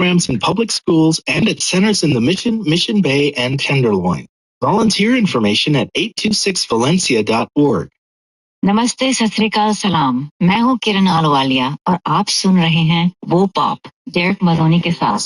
programs in public schools and at centers in the Mission Bay, and Tenderloin. Volunteer information at 826valencia.org. नमस्ते, सत श्री अकाल, सलाम। मैं हूँ किरण आलवालिया और आप सुन रहे हैं वो पॉप डेरेक मलोनी के साथ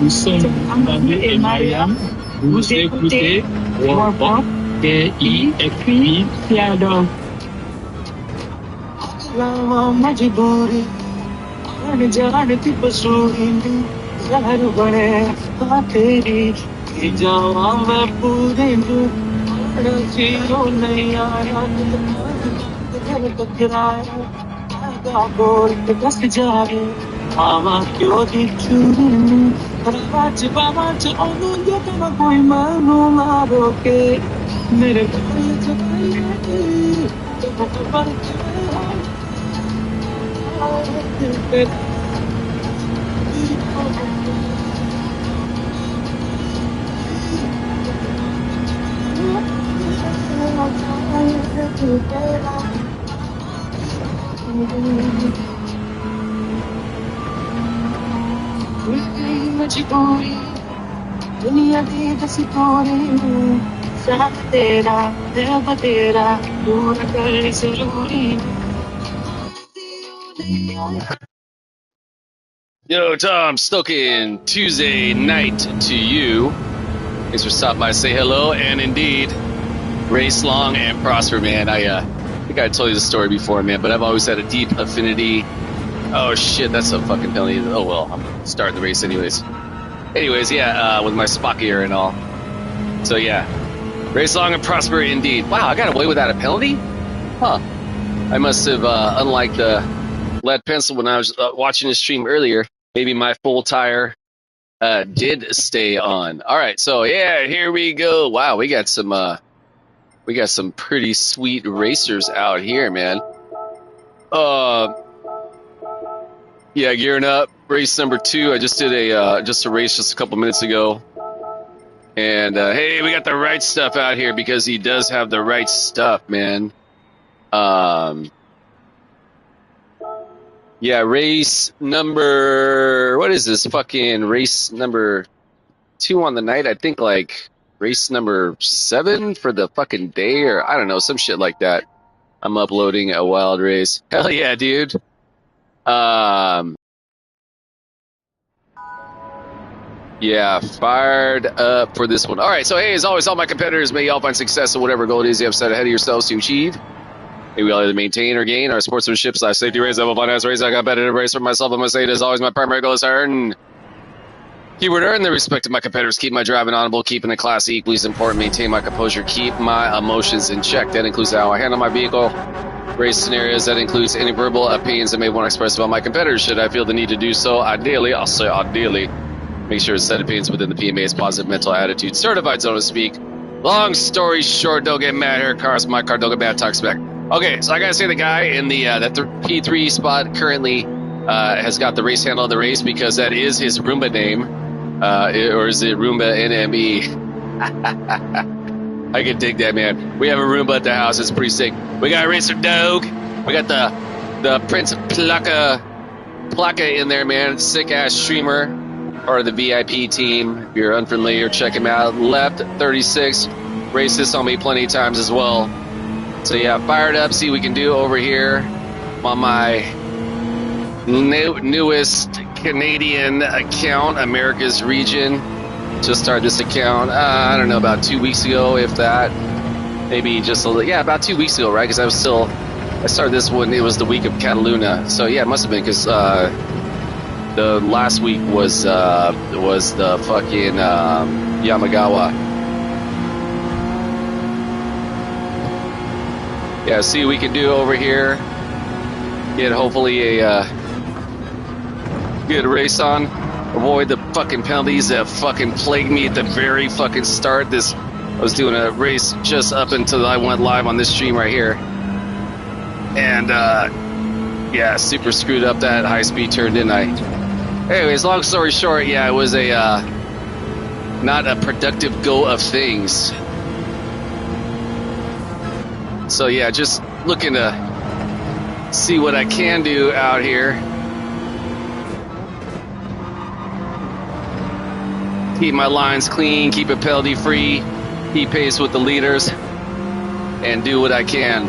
Nous sommes Bambi et Mariam. Vous écoutez Warpop, DI, Piano. Lama majburi, aane jaane thi basuri, zahar bane aakeri, ki jawa main pure nu, aana zero nahi aaya, ghar takraya, aaga bol ke bas jaaye, aama kyo di churi, Raj onu yakana koi manu na roke, mere ghar jagaye, par मजबूरी दुनिया दी दसी तोरी साथ तेरा दिल तेरा दूर कर जरूरी Yo, Tom, Stoking Tuesday night to you. Thanks for stopping by, say hello, and indeed, race long and prosper, man. I think I told you the story before, man, but I've always had a deep affinity. Oh shit, that's a fucking penalty. Oh well, I'm starting the race anyways. Anyways, yeah, with my Spock ear and all. So yeah, race long and prosper indeed. Wow, I got away without a penalty? Huh. I must have, unlike the lead pencil when I was watching the stream earlier, maybe my full tire did stay on. All right, so yeah, here we go. Wow, we got some pretty sweet racers out here, man. Yeah, gearing up. Race number 2. I just did a race just a couple minutes ago. And hey, we got the right stuff out here because he does have the right stuff, man. Yeah, race number, what is this? Fucking race number 2 on the night. I think like race number 7 for the fucking day, or I don't know, some shit like that. I'm uploading a wild race. Hell yeah, dude. Yeah, fired up for this one. All right, so hey, as always, all my competitors, may y'all find success in whatever goal it is you have set ahead of yourselves to achieve. May we all either maintain or gain our sportsmanship / safety race. I will finance race. I got competitive race for myself. I must say it is always my primary goal is to earn. Keyword earn the respect of my competitors. Keep my driving honorable. Keeping the class equally as important. Maintain my composure. Keep my emotions in check. That includes how I handle my vehicle. Race scenarios. That includes any verbal opinions I may want to express about my competitors. Should I feel the need to do so? Ideally, I'll say ideally. Make sure to set opinions within the PMA's positive mental attitude. Certified, so to speak. Long story short, don't get mad here. Cars, my car, don't get mad. Talk spec. Okay, so I gotta say the guy in the P3 spot currently has got the race handle of the race because that is his Roomba name. Or is it Roomba NME? I can dig that, man. We have a Roomba at the house. It's pretty sick. We got Racer Dog. We got the Prince Plaka in there, man. Sick ass streamer. Part of the VIP team. If you're unfamiliar, check him out. Left 36. Raced this on me plenty of times as well. So yeah, fired up. See what we can do over here on my newest Canadian account, America's Region. Just started this account, I don't know, about 2 weeks ago, if that. Maybe just a little, yeah, about 2 weeks ago, right? Because I started this one, it was the week of Cataluna. So yeah, it must have been because the last week was the fucking Yamagawa. Yeah, see what we can do over here. Get hopefully a good race on. Avoid the fucking penalties that fucking plagued me at the very fucking start. I was doing a race just up until I went live on this stream right here. And yeah, super screwed up that high speed turn, didn't I? Anyways, long story short, yeah, it was a not a productive go of things. So yeah, just looking to see what I can do out here. Keep my lines clean, keep it penalty free, keep pace with the leaders, and do what I can.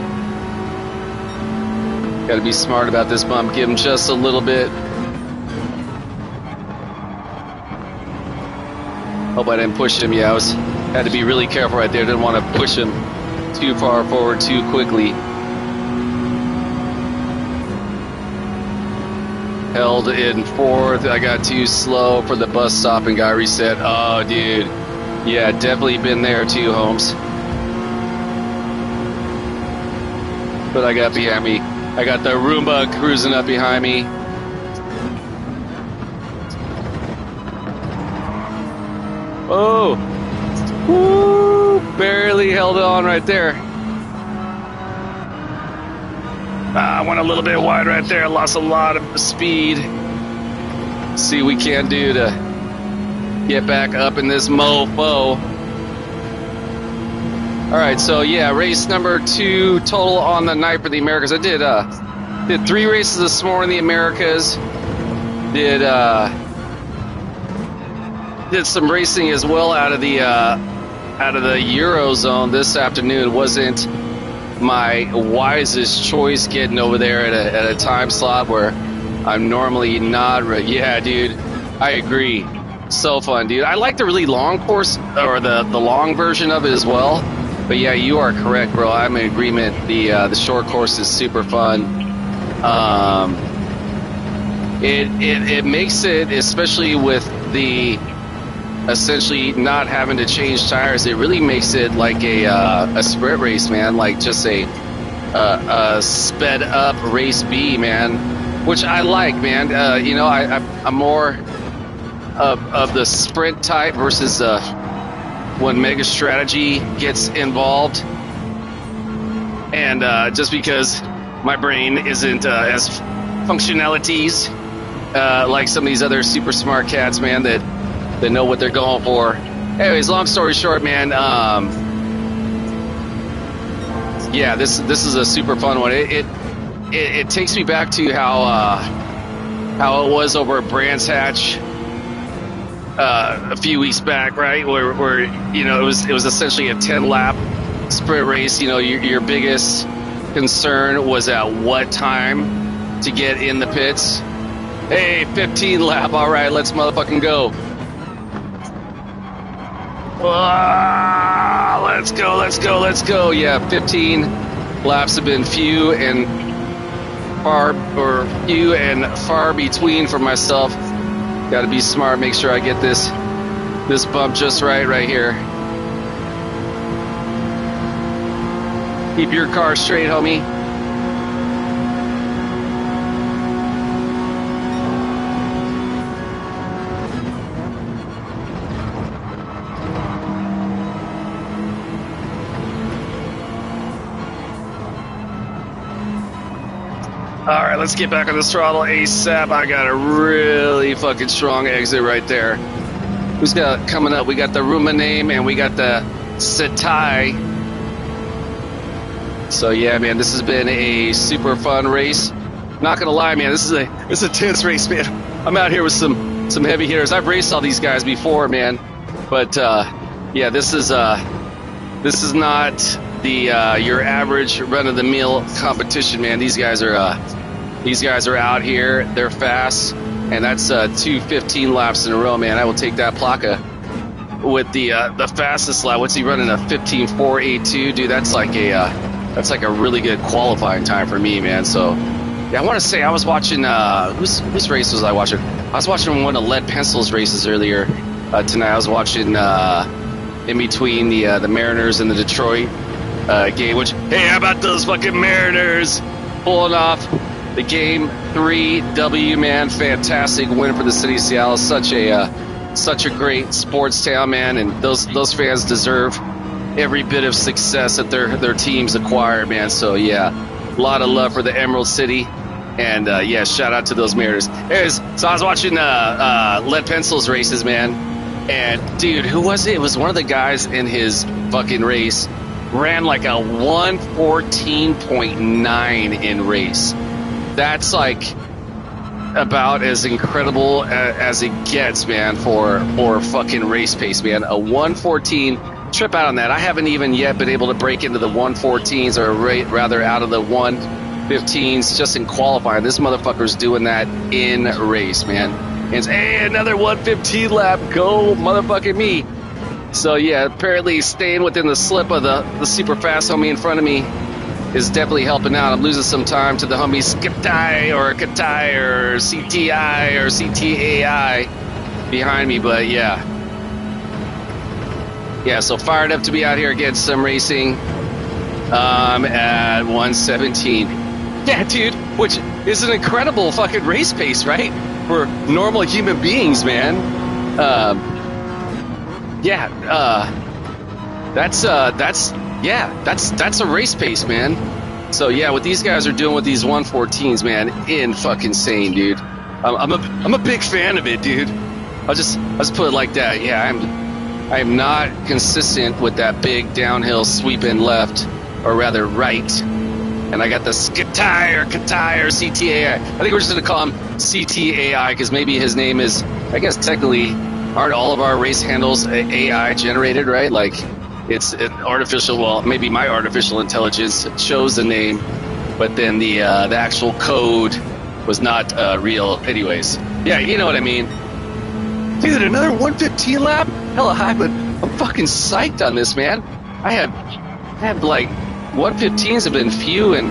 Got to be smart about this bump. Give him just a little bit. Hope I didn't push him. Yeah, had to be really careful right there. Didn't want to push him too far forward too quickly. Held in fourth. I got too slow for the bus stop and got reset. Oh, dude. Yeah, definitely been there too, Holmes. But I got behind me. I got the Roomba cruising up behind me. Oh, woo, barely held on right there. I went a little bit wide right there. Lost a lot of speed. See what we can do to get back up in this mofo. All right, so yeah, race number 2 total on the night for the Americas. I did 3 races this morning, the Americas. Did some racing as well out of the Eurozone this afternoon. Wasn't my wisest choice getting over there at a time slot where I'm normally not. Yeah, dude. I agree. So fun, dude. I like the really long course, or the long version of it as well. But yeah, you are correct, bro. I'm in agreement. The short course is super fun. It makes it, especially with the essentially not having to change tires, it really makes it like a sprint race, man. Like just a sped up race B, man, which I like, man. I'm more of the sprint type versus when Mega Strategy gets involved, and just because my brain isn't as functionalities like some of these other super smart cats, man, that know what they're going for. Anyways, long story short, man, yeah, this is a super fun one. It takes me back to how it was over at Brands Hatch a few weeks back, right? Where it was essentially a 10-lap sprint race. Your biggest concern was at what time to get in the pits. Hey, 15 lap. All right, let's motherfucking go. Let's go. Yeah, 15 laps have been few and far between for myself. Got to be smart, make sure I get this bump just right here. Keep your car straight, homie. All right, let's get back on the throttle ASAP. I got a really fucking strong exit right there. Who's got coming up? We got the Ruma name and we got the Setai. So yeah, man, this has been a super fun race. Not gonna lie, man, this is a tense race, man. I'm out here with some heavy hitters. I've raced all these guys before, man, but yeah, this is not the your average run-of-the-mill competition, man. These guys are out here. They're fast, and that's 2:15 laps in a row, man. I will take that Plaka with the fastest lap. What's he running? A 15:482, dude. That's like a really good qualifying time for me, man. So yeah, I want to say I was watching whose race was I watching? I was watching one of Lead Pencil's races earlier tonight. I was watching in between the Mariners and the Detroit game, which, hey, how about those fucking Mariners pulling off the Game 3 W, man. Fantastic win for the city of Seattle. Such a great sports town, man, and those fans deserve every bit of success that their teams acquire, man. So yeah, a lot of love for the Emerald City, and yeah, shout out to those Mariners. So I was watching Lead Pencil's races, man, and dude, who was it? It was one of the guys in his fucking race ran like a 1:14.9 in race. That's like about as incredible as it gets, man, for fucking race pace, man. A 1:14, trip out on that. I haven't even yet been able to break into the 1:14s, or rather out of the 1:15s just in qualifying. This motherfucker's doing that in race, man. And it's, hey, another 1:15 lap, go motherfucking me. So yeah, apparently staying within the slip of the super fast homie in front of me is definitely helping out. I'm losing some time to the homie Skiptai or Katai or CTI or CTAI behind me, but yeah. Yeah, so fired up to be out here again, some racing at 1:17. Yeah, dude, which is an incredible fucking race pace, right? For normal human beings, man. That's a race pace, man. So yeah, what these guys are doing with these 1:14s, man, in fucking insane, dude. I'm a big fan of it, dude. I'll just put it like that. Yeah, I am not consistent with that big downhill sweeping left, or rather right. And I got the Skitai or Katai or CTAI. I think we're just gonna call him CTAI because maybe his name is, I guess technically, aren't all of our race handles AI generated, right? Like it's an artificial, well, maybe my artificial intelligence chose the name, but then the actual code was not real anyways. Yeah, you know what I mean. Dude, another 115 lap? Hella high, but I'm fucking psyched on this, man. I had like 115s have been few and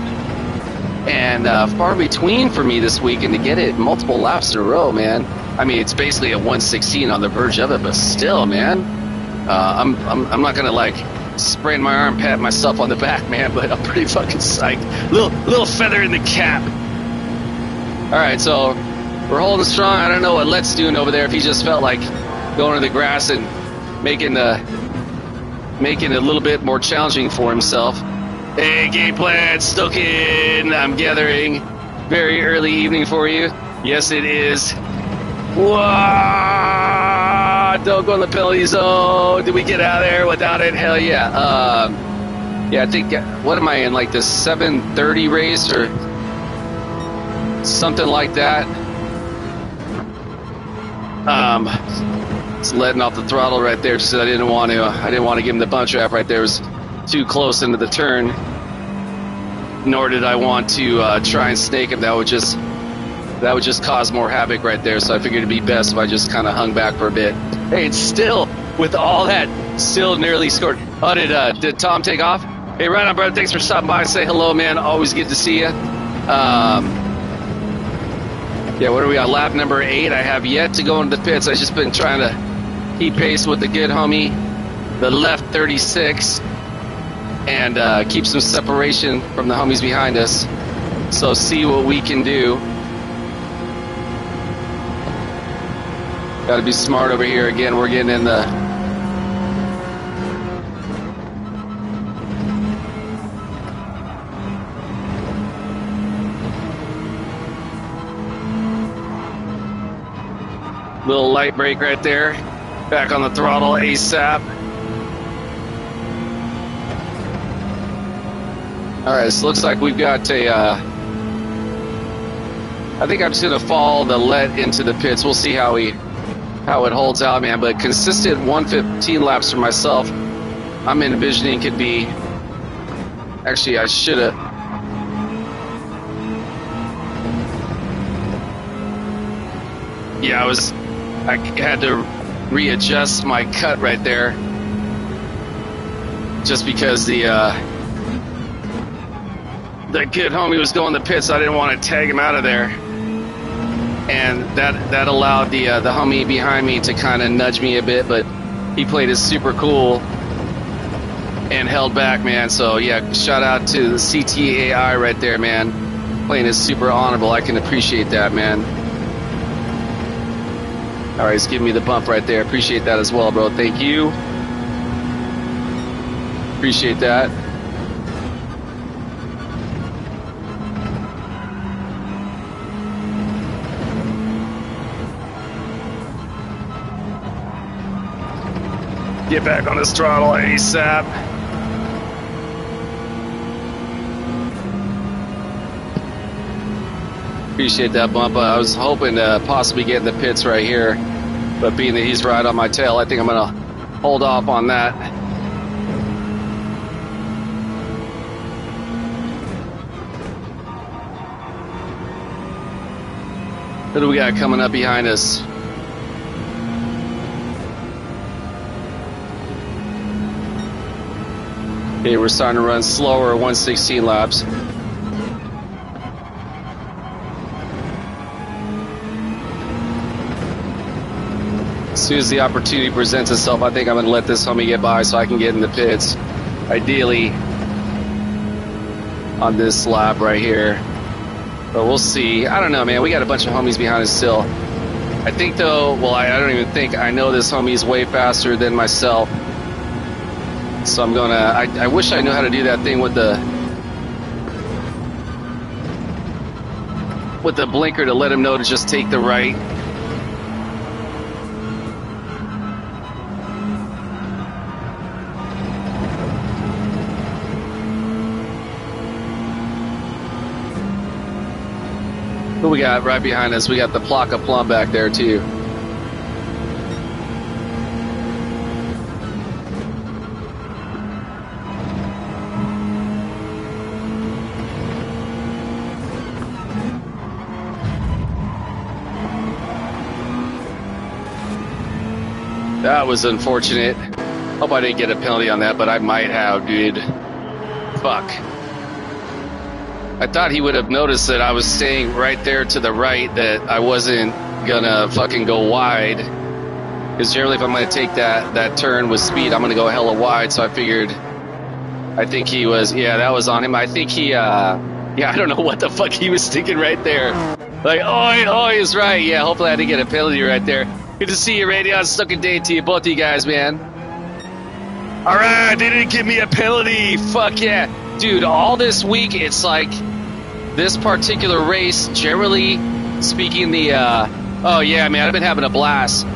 far between for me this week, and to get it multiple laps in a row, man. I mean, it's basically a 116 on the verge of it, but still, man. I'm not gonna like sprain my arm, pat myself on the back, man, but I'm pretty fucking psyched. Little feather in the cap. All right, so we're holding strong. I don't know what Let's doing over there. If he just felt like going to the grass and making it a little bit more challenging for himself. Hey, game plan, Stoking. I'm gathering. Very early evening for you. Yes, it is. Whoa! Don't go in the penalty zone. Did we get out of there without it? Hell yeah. Yeah, I think, what am I in, like the 7:30 race or something like that? Just letting off the throttle right there just 'cause I didn't want to give him the bunch wrap right there. It was too close into the turn. Nor did I want to try and snake him. That would just cause more havoc right there. So I figured it'd be best if I just kind of hung back for a bit. Hey, it's still, with all that, still nearly scored. Oh, did Tom take off? Hey, right on, brother. Thanks for stopping by and say hello, man. Always good to see you. Yeah, what are we on? Lap number 8. I have yet to go into the pits. I've just been trying to keep pace with the good homie, the left 36, and keep some separation from the homies behind us. So see what we can do. Got to be smart over here. Again, we're getting in the little light brake right there. Back on the throttle ASAP. All right, so looks like we've got a. I think I'm just gonna follow the let into the pits. We'll see how it holds out, man. But consistent 115 laps for myself, I'm envisioning could be. Actually, I should have. Yeah, I had to readjust my cut right there, just because the kid homie was going to the pits. So I didn't want to tag him out of there, and that allowed the homie behind me to kind of nudge me a bit, but he played it super cool and held back, man. So yeah, shout out to the CTAI right there, man, playing it super honorable. I can appreciate that, man. All right, he's giving me the bump right there. Appreciate that as well, bro. Thank you. Appreciate that. Get back on this throttle ASAP. Appreciate that bump. I was hoping to possibly get in the pits right here, but being that he's right on my tail, I think I'm gonna hold off on that. What do we got coming up behind us? Okay, we're starting to run slower, 116 laps. As soon as the opportunity presents itself, I think I'm going to let this homie get by so I can get in the pits. Ideally, on this lap right here. But we'll see. I don't know, man. We got a bunch of homies behind us still. I think, though, well, I don't even think. I know this homie is way faster than myself. So I'm going to... I wish I knew how to do that thing with the blinker to let him know to just take the right. What we got right behind us? We got the Flock of Plum back there too. That was unfortunate. Hope I didn't get a penalty on that, but I might have, dude. Fuck. I thought he would have noticed that I was staying right there to the right, that I wasn't gonna fucking go wide. Because generally if I'm gonna take that turn with speed, I'm gonna go hella wide, so I figured, I think he was, yeah, that was on him. I think he, yeah, I don't know what the fuck he was thinking right there. Like, oh, he's right. Yeah, hopefully I didn't get a penalty right there. Good to see you, Radio. Stuck a day to you, both of you guys, man. All right, they didn't give me a penalty. Fuck yeah. Dude, all this week, it's like this particular race, generally speaking, oh yeah, man, I've been having a blast.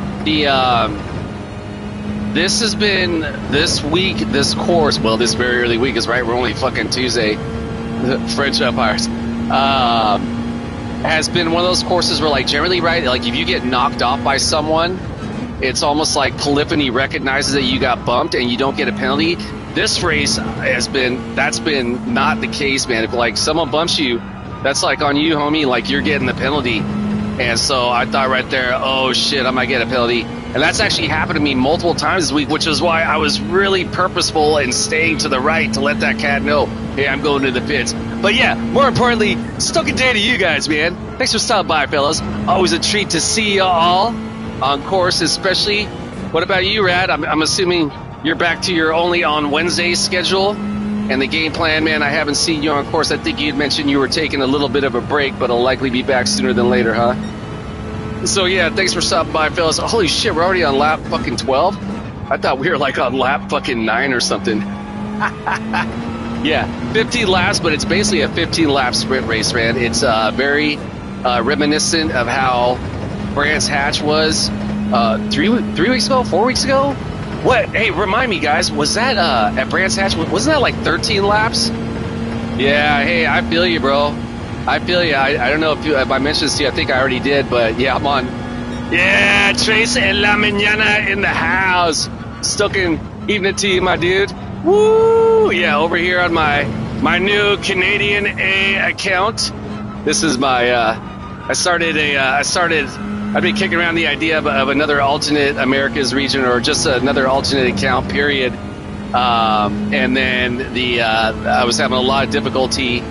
This has been, this week, this course, well, this very early week is right, we're only fucking Tuesday, French umpires, has been one of those courses where, like, generally, right, like, if you get knocked off by someone, it's almost like polyphony recognizes that you got bumped and you don't get a penalty. This race that's been not the case, man. If, like, someone bumps you, that's, like, on you, homie, like, you're getting the penalty. And so I thought right there, oh, shit, I might get a penalty. And that's actually happened to me multiple times this week, which is why I was really purposeful in staying to the right to let that cat know, hey, I'm going to the pits. But yeah, more importantly, stuck a day to you guys, man. Thanks for stopping by, fellas. Always a treat to see you all on course, especially. What about you, Rad? I'm assuming you're back to your only on Wednesday schedule. And the game plan, man, I haven't seen you on course. I think you had mentioned you were taking a little bit of a break, but I'll likely be back sooner than later, huh? So yeah, thanks for stopping by, fellas. Holy shit, we're already on lap fucking 12? I thought we were like on lap fucking 9 or something. Yeah, 15 laps, but it's basically a 15-lap sprint race, man. It's very reminiscent of how Brands Hatch was 3 weeks ago, 4 weeks ago? What? Hey, remind me, guys, was that at Brands Hatch, wasn't that like 13 laps? Yeah, hey, I feel you, bro. I feel you. I don't know if I mentioned this to you. I think I already did, but yeah, I'm on. Yeah, Trace en la mañana in the house. Stoking, evening to you, my dude. Woo! Yeah, over here on my new Canadian A account. This is my, I've been kicking around the idea of another alternate Americas region, or just another alternate account, period. And then I was having a lot of difficulty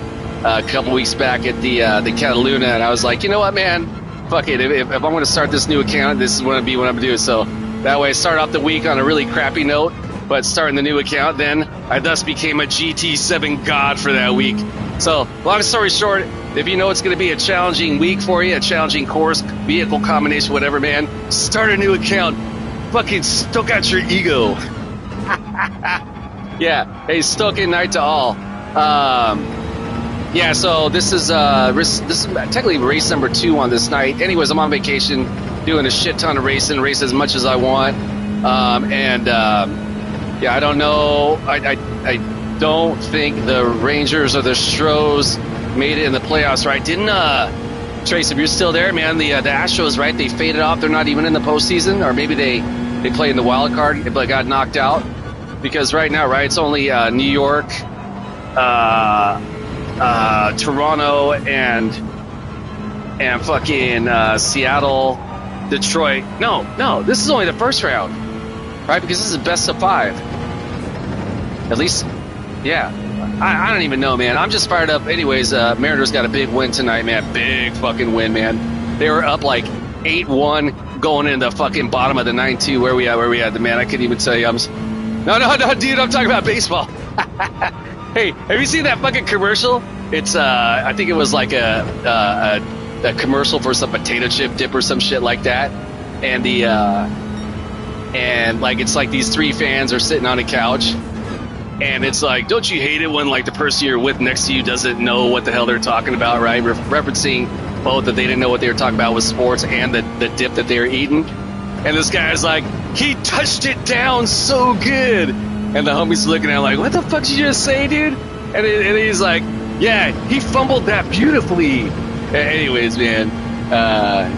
a couple weeks back at the Cataluna, and I was like, you know what, man, fuck it. If I'm going to start this new account, this is what I'm going to do. So that way I start off the week on a really crappy note, but starting the new account, then I thus became a GT7 god for that week. So long story short, if you know it's going to be a challenging week for you, a challenging course, vehicle combination, whatever, man, start a new account. Fucking stoke out your ego. Yeah, hey, stoking night to all. Yeah, so this is technically race number 2 on this night. Anyways, I'm on vacation, doing a shit ton of racing, race as much as I want. Yeah, I don't know. I don't think the Rangers or the Stros made it in the playoffs, right? Didn't Trace, if you're still there, man, the Astros, right? They faded off. They're not even in the postseason, or maybe they play in the wild card, but got knocked out. Because right now, right, it's only New York, Toronto, and fucking Seattle, Detroit. No, this is only the first round, right? Because this is best of 5. At least, yeah. I don't even know, man. I'm just fired up. Anyways, Mariners got a big win tonight, man. Big fucking win, man. They were up like 8-1 going into the fucking bottom of the 9-2. Where we at, man? I couldn't even tell you. No, dude, I'm talking about baseball. Hey, have you seen that fucking commercial? It's I think it was like a commercial for some potato chip dip or some shit like that, and like it's like these 3 fans are sitting on a couch, and it's like, don't you hate it when like the person you're with next to you doesn't know what the hell they're talking about, right? Referencing both that they didn't know what they were talking about with sports and the dip that they were eating, and this guy's like, he touched it down so good. And the homie's looking at him like, what the fuck did you just say, dude? And he's like, yeah, he fumbled that beautifully. Anyways, man,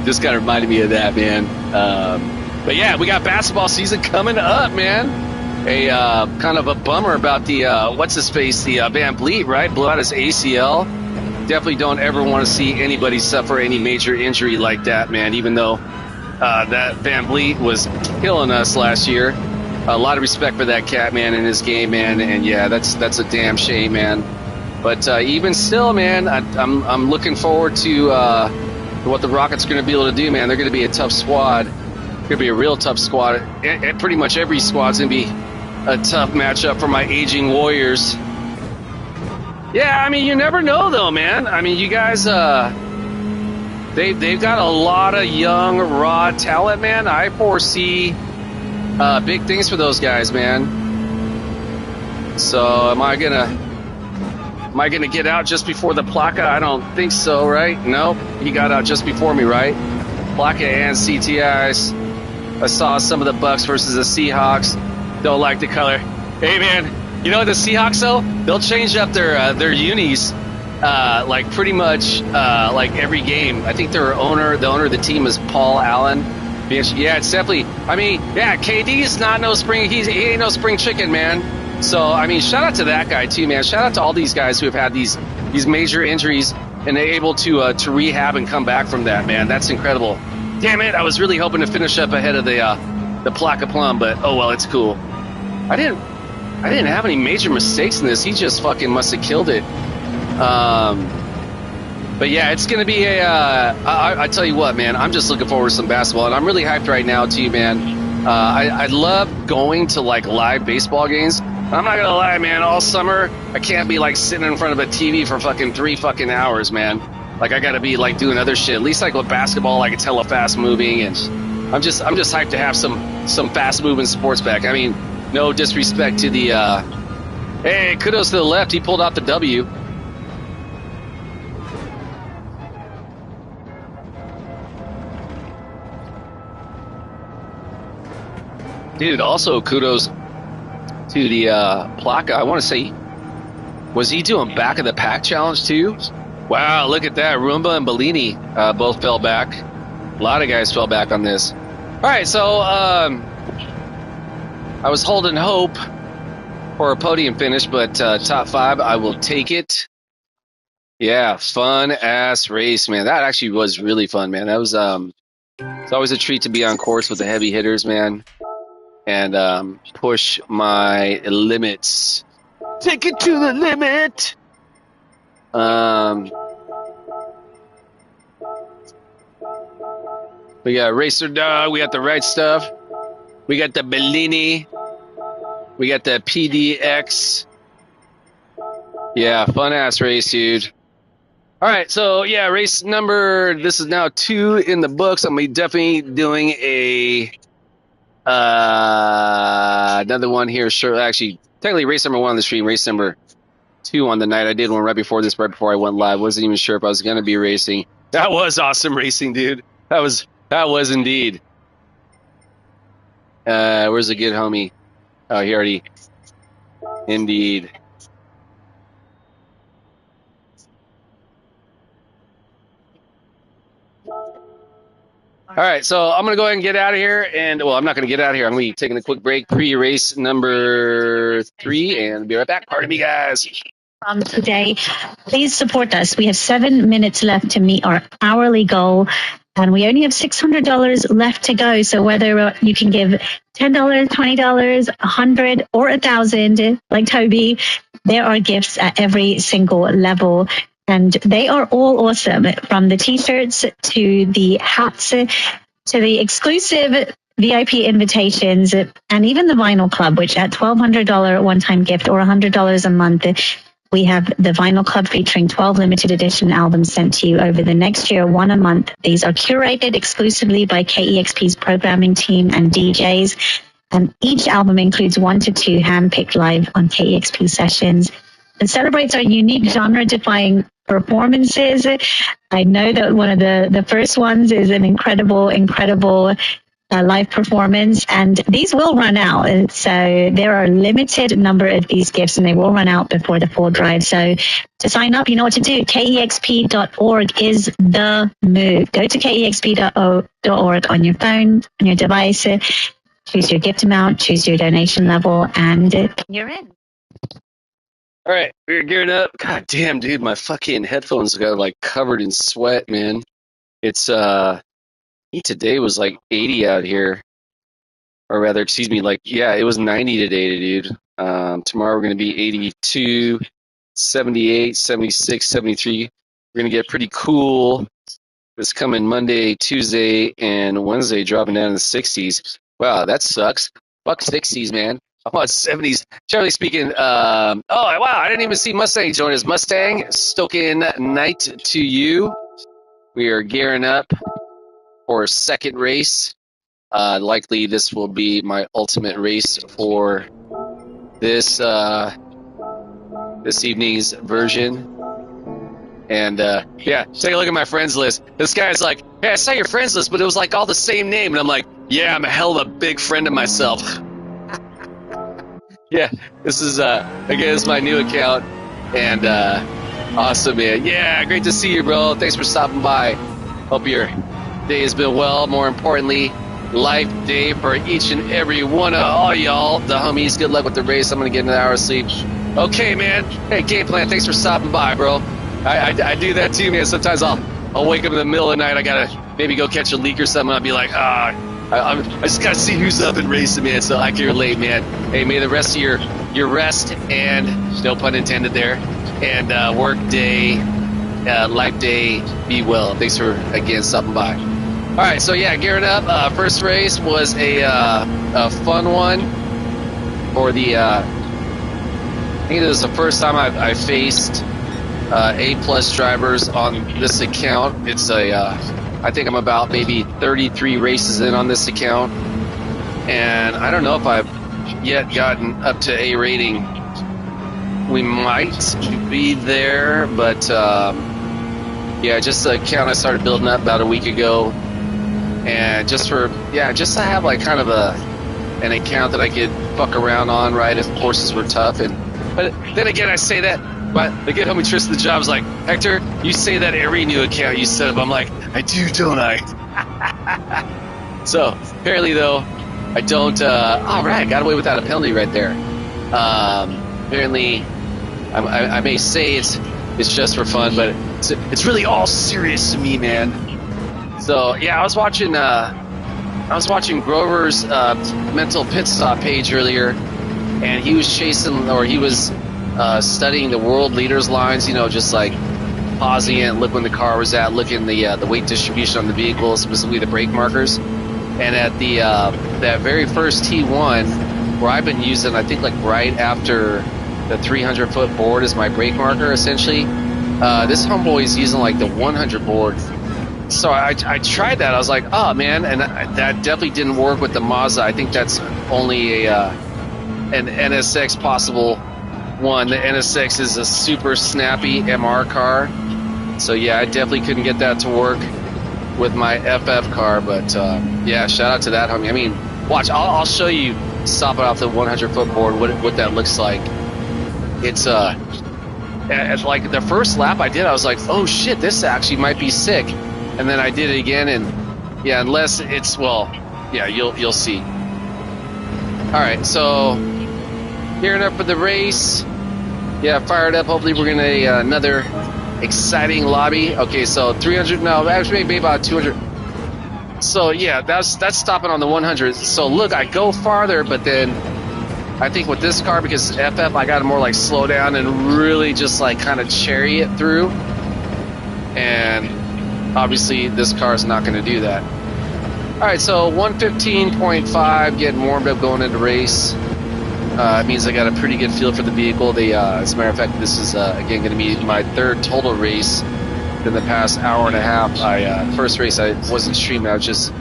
just kind of reminded me of that, man. But yeah, we got basketball season coming up, man. A kind of a bummer about the, what's-his-face, the Van Vliet, right? Blew out his ACL. Definitely don't ever want to see anybody suffer any major injury like that, man, even though That Van Vliet was killing us last year. A lot of respect for that cat, man, in his game, man. And yeah, that's a damn shame, man. But even still, man, I'm looking forward to what the Rockets are going to be able to do, man. They're going to be a tough squad. Going to be a real tough squad. And pretty much every squad's going to be a tough matchup for my aging Warriors. Yeah, I mean, you never know, though, man. I mean, you guys, they've got a lot of young, raw talent, man. I foresee big things for those guys, man. So, am I gonna get out just before the Plaka? I don't think so, right? Nope, he got out just before me, right? Plaka and CTIs. I saw some of the Bucks versus the Seahawks. Don't like the color. Hey, man, you know the Seahawks though? They'll change up their unis like pretty much like every game. I think the owner of the team is Paul Allen. Yeah, it's definitely. I mean, yeah, KD is not no spring. He ain't no spring chicken, man. So I mean, shout out to that guy too, man. Shout out to all these guys who have had these major injuries and they're able to rehab and come back from that, man. That's incredible. Damn it, I was really hoping to finish up ahead of the Plaka Plum, but oh well, it's cool. I didn't have any major mistakes in this. He just fucking must have killed it. But yeah, it's going to be I tell you what, man, I'm just looking forward to some basketball, and I'm really hyped right now, too, man. I love going to, like, live baseball games. I'm not going to lie, man, all summer, I can't be, like, sitting in front of a TV for fucking 3 fucking hours, man. Like, I got to be, like, doing other shit. At least, like, with basketball, like, it's hella fast-moving, and I'm just hyped to have some fast-moving sports back. I mean, no disrespect to the, hey, kudos to the left. He pulled out the W. Dude, also kudos to the Plaka. I want to say, was he doing back of the pack challenge too? Wow, look at that. Roomba and Bellini both fell back. A lot of guys fell back on this. All right, so I was holding hope for a podium finish, but top 5, I will take it. Yeah, fun ass race, man. That actually was really fun, man. That was it's always a treat to be on course with the heavy hitters, man. And push my limits. Take it to the limit. We got Racer Dog. We got the right stuff. We got the Bellini. We got the PDX. Yeah, fun ass race, dude. All right, so yeah, race number. This is now 2 in the books. I'm definitely doing a. Another one here. Sure, actually, technically race number 1 on the stream, race number 2 on the night. I did one right before this, right before I went live. Wasn't even sure if I was gonna be racing. That was awesome racing, dude. That was indeed. Where's the good homie? Oh, he already. Indeed. All right, so I'm going to go ahead and get out of here. And, well, I'm not going to get out of here. I'm going to be taking a quick break, pre-race number 3, and be right back. Pardon me, guys. Today, please support us. We have 7 minutes left to meet our hourly goal, and we only have $600 left to go. So whether you can give $10, $20, $100, or $1,000, like Toby, there are gifts at every single level. And they are all awesome, from the T-shirts to the hats to the exclusive VIP invitations and even the Vinyl Club, which at $1,200 one-time gift or $100 a month, we have the Vinyl Club featuring 12 limited edition albums sent to you over the next year, 1 a month. These are curated exclusively by KEXP's programming team and DJs. And each album includes 1 to 2 hand-picked live on KEXP sessions. It celebrates our unique genre-defying performances. I know that one of the first ones is an incredible live performance, and these will run out. And so there are a limited number of these gifts, and they will run out before the full drive. So to sign up, you know what to do. KEXP.org is the move. Go to KEXP.org on your phone, on your device. Choose your gift amount, choose your donation level, and you're in. All right, we're gearing up. God damn, dude, my fucking headphones got like covered in sweat, man. It's think today was like 80 out here. Or rather, excuse me, like, yeah, it was 90 today, dude. Tomorrow we're going to be 82, 78, 76, 73. We're going to get pretty cool. It's coming Monday, Tuesday, and Wednesday, dropping down in the 60s. Wow, that sucks. Fuck 60s, man. I'm on 70s. Generally speaking, oh, wow, I didn't even see Mustang join us. Mustang, Stoking night to you. We are gearing up for a second race. Likely this will be my ultimate race for this this evening's version. And yeah, take a look at my friends list. This guy's like, hey, I saw your friends list, but it was like all the same name. And I'm like, yeah, I'm a hell of a big friend of myself. Yeah, this is again, this is my new account. And awesome, man. Yeah, great to see you, bro. Thanks for stopping by. Hope your day has been well. More importantly, life day for each and every one of all y'all, the homies. Good luck with the race. I'm gonna get an hour of sleep. Okay, man. Hey, game plan. Thanks for stopping by, bro. I do that too, man. Sometimes I'll wake up in the middle of the night. I gotta maybe go catch a leak or something. I'll be like, I just gotta see who's up and racing, man. So I can relate, man. Hey, may the rest of your rest and no pun intended there, and work day, life day be well. Thanks for again stopping by. All right, so yeah, gearing up. First race was a fun one for the. I think it was the first time I faced A+ drivers on this account. It's I think I'm about maybe 33 races in on this account, and I don't know if I've yet gotten up to A rating. We might be there, but yeah, just the account I started building up about a week ago, and just to have like kind of an account that I could fuck around on, right, if courses were tough. But then again, I say that. But they get homie Tristan the job's like, Hector, you say that every new account you set up. I'm like, I do, don't I? So apparently, though, I don't. All right, got away without a penalty right there. Apparently, I may say it's just for fun, but it's really all serious to me, man. So yeah, I was watching Grover's mental pit stop page earlier, and he was studying the world leaders lines, you know, just like pausing it and look when the car was at, looking the weight distribution on the vehicle, specifically the brake markers. And at the that very first T1, where I've been using, I think like right after the 300-foot board is my brake marker, essentially. This homeboy is using like the 100 board. So I tried that. I was like, oh man, and that definitely didn't work with the Mazda. I think that's only an NSX possible one. The NSX is a super snappy MR car, so yeah, I definitely couldn't get that to work with my FF car. But yeah, shout out to that homie. I mean, watch, I'll show you stopping off the 100-foot board what that looks like. It's at like the first lap I did, I was like, oh shit, this actually might be sick. And then I did it again, and yeah, unless it's, well, yeah, you'll see. All right, so gearing up for the race. Yeah, fired up. Hopefully we're gonna another exciting lobby. Okay, so 300. No, actually maybe about 200. So yeah, that's stopping on the 100. So look, I go farther, but then I think with this car, because FF, I got to more like slow down and really just like kind of cherry it through. And obviously this car is not going to do that. All right, so 115.5, getting warmed up going into race. It means I got a pretty good feel for the vehicle. As a matter of fact, this is again going to be my third total race in the past hour and a half. First race I wasn't streaming. I was just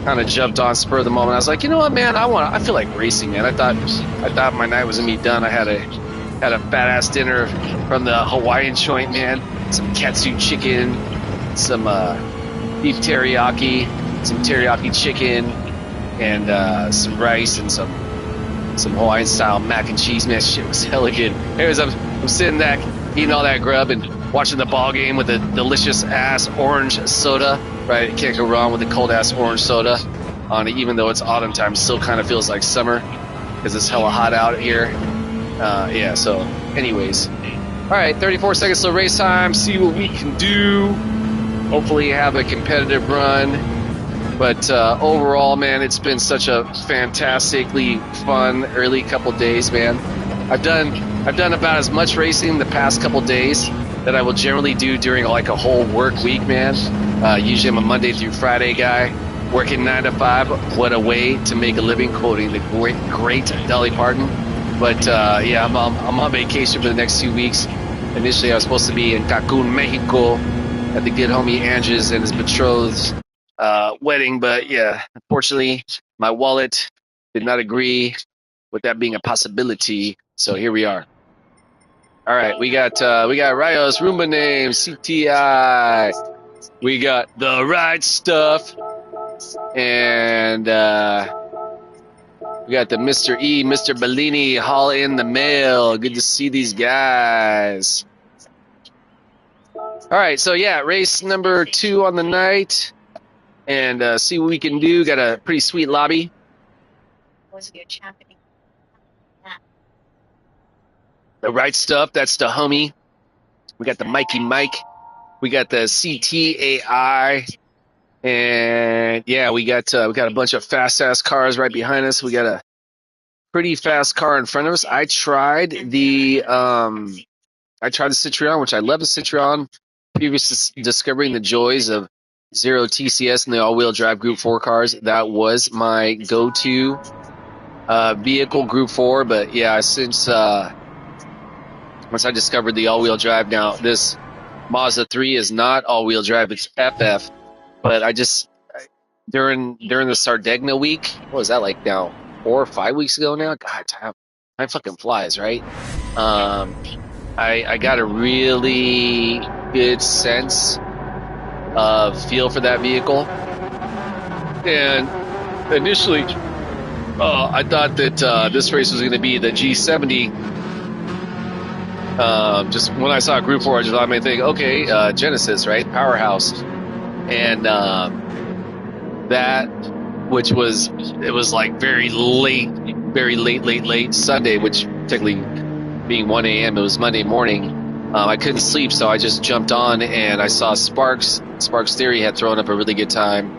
kind of jumped on spur of the moment. I was like, you know what, man, I feel like racing, man. I thought my night was gonna be done. I had a fat ass dinner from the Hawaiian joint, man. Some katsu chicken, some beef teriyaki, some teriyaki chicken, and some rice and some Hawaiian style mac and cheese, man. Shit was hella good. Anyways, I'm sitting back eating all that grub and watching the ball game with a delicious ass orange soda. Right, can't go wrong with a cold ass orange soda on it, even though it's autumn time. Still kind of feels like summer because it's hella hot out here. Yeah. So, anyways, all right, 34 seconds till race time. See what we can do. Hopefully, have a competitive run. But overall, man, it's been such a fantastically fun early couple days, man. I've done about as much racing the past couple days that I will generally do during like a whole work week, man. Usually I'm a Monday through Friday guy, working 9 to 5. What a way to make a living, quoting the great Dolly Parton. But yeah, I'm on vacation for the next 2 weeks. Initially, I was supposed to be in Cancun, Mexico, at the good homie Andres and his betrothed's wedding, but yeah, unfortunately, my wallet did not agree with that being a possibility. So here we are. All right, we got Rayos, Roomba name, CTI. We got the right stuff, and we got the Mr. E, Mr. Bellini, haul in the mail. Good to see these guys. All right, so yeah, race number 2 on the night, and see what we can do. Got a pretty sweet lobby. The right stuff, that's the homie. We got the Mikey Mike. We got the CTAI. And yeah, we got a bunch of fast ass cars right behind us. We got a pretty fast car in front of us. I tried the Citroen, which I love the Citroen. Previous to discovering the joys of Zero TCS and the all-wheel drive Group 4 cars, that was my go-to vehicle, Group 4. But yeah, since once I discovered the all-wheel drive, now this Mazda 3 is not all-wheel drive; it's FF. But during the Sardegna week, what was that like now? 4 or 5 weeks ago now? God, time fucking flies, right? I got a really good sense of feel for that vehicle, and initially, I thought that this race was going to be the G70. Just when I saw Group 4, I just automatically think, okay, Genesis, right? Powerhouse. And that, which was like very late Sunday, which technically being 1 a.m., it was Monday morning. I couldn't sleep, so I just jumped on and I saw Sparks Theory had thrown up a really good time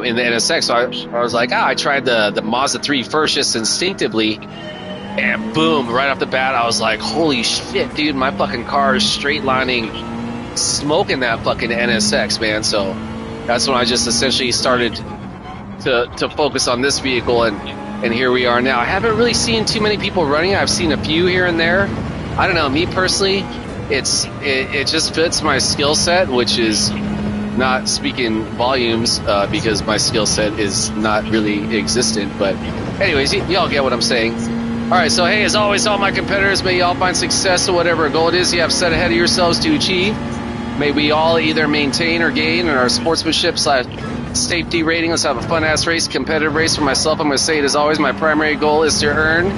in the NSX. So I was like, I tried the Mazda 3 first just instinctively. And boom, right off the bat, I was like, holy shit, dude, my fucking car is straight lining, smoking that fucking NSX, man. So that's when I just essentially started to focus on this vehicle, and here we are now. I haven't really seen too many people running. I've seen a few here and there. I don't know, me personally, it just fits my skill set, which is not speaking volumes because my skill set is not really existent. But anyways, y'all get what I'm saying. All right, so hey, as always, all my competitors, may y'all find success or whatever goal it is you have set ahead of yourselves to achieve. May we all either maintain or gain in our sportsmanship/safety rating. Let's have a fun-ass race, competitive race for myself. I'm going to say it as always, my primary goal is to earn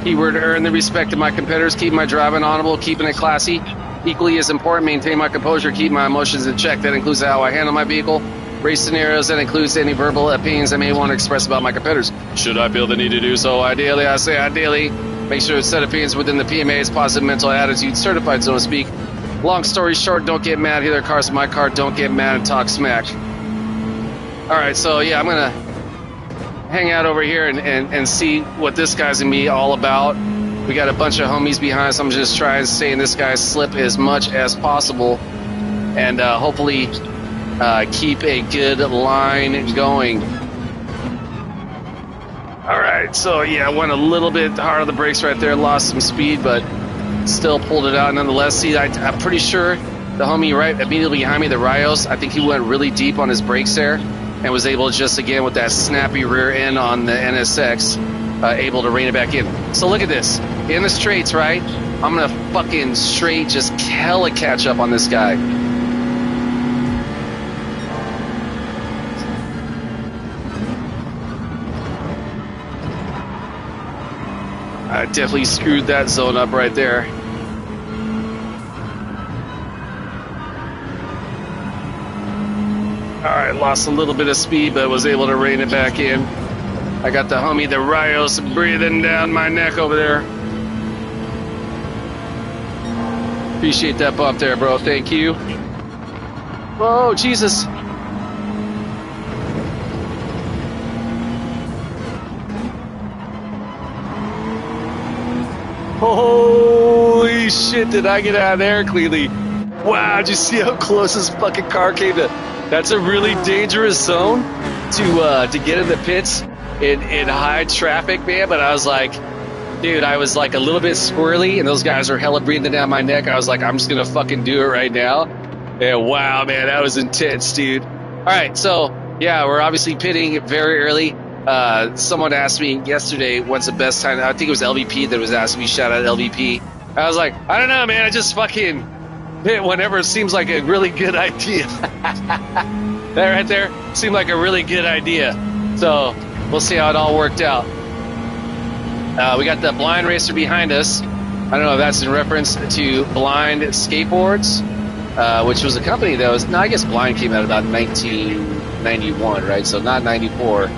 the respect of my competitors, keep my driving honorable, keeping it classy. Equally as important, maintain my composure, keep my emotions in check. That includes how I handle my vehicle. Race scenarios, that includes any verbal opinions I may want to express about my competitors. Should I feel the need to do so? Ideally, I say ideally. Make sure to set opinions within the PMA's positive mental attitude, certified, so to speak. Long story short, don't get mad. Hear their cars, my car, don't get mad and talk smack. All right, so yeah, I'm going to hang out over here and see what this guy's going to be all about. We got a bunch of homies behind us. I'm just trying to stay in this guy's slip as much as possible and hopefully keep a good line going. All right, so yeah, I went a little bit hard on the brakes right there, lost some speed, but still pulled it out nonetheless. See, I'm pretty sure the homie right immediately behind me, the Rios, I think he went really deep on his brakes there and was able to just, again, with that snappy rear end on the NSX, able to rein it back in. So look at this. In the straights, right? I'm going to fucking straight just hella catch up on this guy. I definitely screwed that zone up right there. Alright, lost a little bit of speed, but was able to rein it back in. I got the homie, the Rios, breathing down my neck over there. Appreciate that bump there, bro. Thank you. Whoa, Jesus. Holy shit, did I get out of there cleanly? Wow, did you see how close this fucking car came to? That's a really dangerous zone to get in the pits in high traffic, man. But I was like, dude, I was like a little bit squirrely, and those guys were hella breathing down my neck. I was like, I'm just gonna fucking do it right now. And wow, man, that was intense, dude. All right, so yeah, we're obviously pitting very early. Someone asked me yesterday what's the best time. I think it was LVP that was asking me. Shout out LVP. I was like, I don't know, man. I just fucking hit whenever it seems like a really good idea. That right there seemed like a really good idea. So we'll see how it all worked out. We got the Blind Racer behind us. I don't know if that's in reference to Blind Skateboards, which was a company that was. No, I guess Blind came out about 1991, right? So not 94.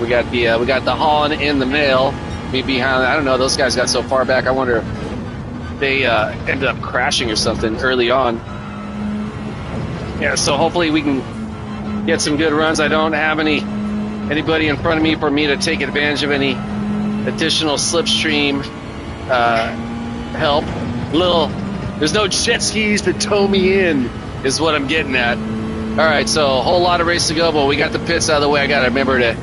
We got the Holland in the mail. Me behind. I don't know. Those guys got so far back. I wonder if they ended up crashing or something early on. Yeah. So hopefully we can get some good runs. I don't have anybody in front of me for me to take advantage of any additional slipstream help. There's no jet skis to tow me in, is what I'm getting at. All right, so a whole lot of race to go, but we got the pits out of the way. I got to remember to